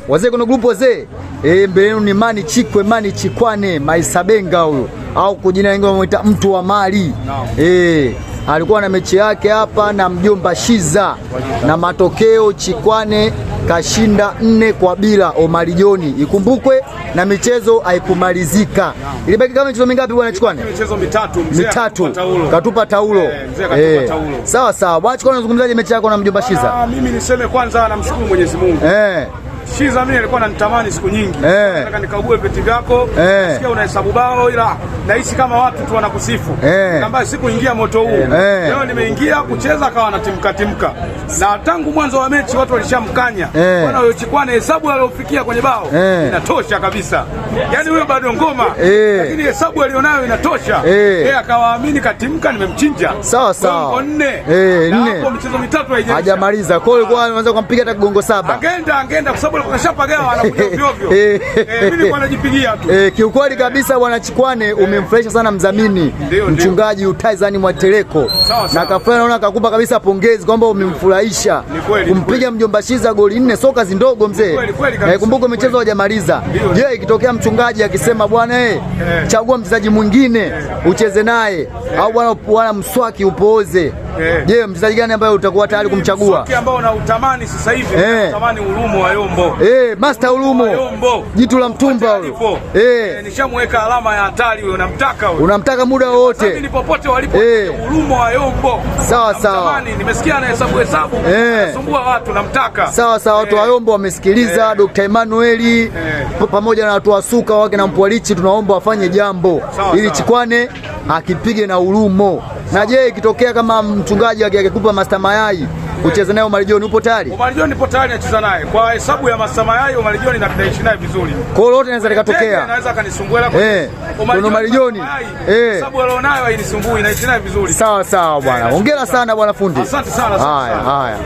Wazee kuna grupu wazee. Mbelenu ni Mani Chikwe, Mani Chikwane, Maisabenga huyo. Au kujina wengine wanamuita mtu wa mali. Alikuwa na mechi yake hapa na mjomba Shiza. Na matokeo Chikwane kashinda 4-0 Omari Joni. Ikumbukwe na michezo haikumalizika. Ilibaki kama michezo mingapi bwana Chikwane? Michezo mitatu. Katupa taulo. Sawa sawa. Bwana Chikwane, unazungumzaje mechi yako na mjomba Shiza? Mimi niseme kwanza namshukuru Mwenyezi Mungu. Shiza mimi nilikuwa nanitamani siku nyingi. Nataka nikague peti vyako. Nasikia unahesabu bao ila nahisi kama watu tu wanakusifu. Kamba siku ingia moto huu. Leo nimeingia kucheza akawa anatimka. Na tangu mwanzo wa mechi watu walishamkanya. Bwana huyo Chikwane hesabu aliyofikia kwenye bao inatosha kabisa. Yaani huyo bado ngoma. Lakini hesabu alionayo inatosha. Akawaamini katimka, nimemchinja. Sawa sawa. 4. Na hapo michezo mitatu hajamaliza. Kwa hiyo alikuwa anaanza kumpiga hata gongo 7. Angeenda kwa sababu kashapagawa anakuja ovyo. Mimi nilikuwa najipigia tu. Kiukweli kabisa bwana Chikwane umemfurahisha sana mdhamini mchungaji Utaizani Mwateleko. Na kafanya naona akakupa kabisa pongezi kwamba umemfurahisha. Kumpiga mjomba Shiza goli 4 soka zindogo mzee. Kumbuka michezo hajamaliza. Je, ikitokea mchungaji akisema bwana chagua mchezaji mwingine ucheze naye au bwana mswaki upooze. Je, mchezaji gani ambaye utakuwa tayari kumchagua? Mswaki ambao unautamani sasa hivi, unatamani Ulumo wa Yombo. Master Ulumo. Jitu la mtumba huyo. Nishamweka alama ya hatari huyo, namtaka huyo. Unamtaka muda wote. Mimi popote walipo Ulumo wa Yombo. Sawa sawa. Nimesikia anahesabu anasumbua watu, namtaka. Sawa sawa, watu wa Yombo wamesikiliza Dr. Emmanuel pamoja na watu wa Suka wake na Mpwalichi, tunaomba wafanye jambo ili Chikwane akipige na Ulumo. Na je, ikitokea kama mchungaji akikupa Master Mayai ucheze naye Omari Joni, upo tayari? Omari Joni nipo tayari nacheza naye. Kwa hesabu ya Master Mayai Omari Joni naishi naye vizuri. Kwa hiyo lote inaweza likatokea. Anaweza kanisumbua Omari Joni. Hesabu alionayo hainisumbui, naishi naye vizuri. Sawa sawa bwana. Hongera sana bwana fundi. Asante sana. Haya.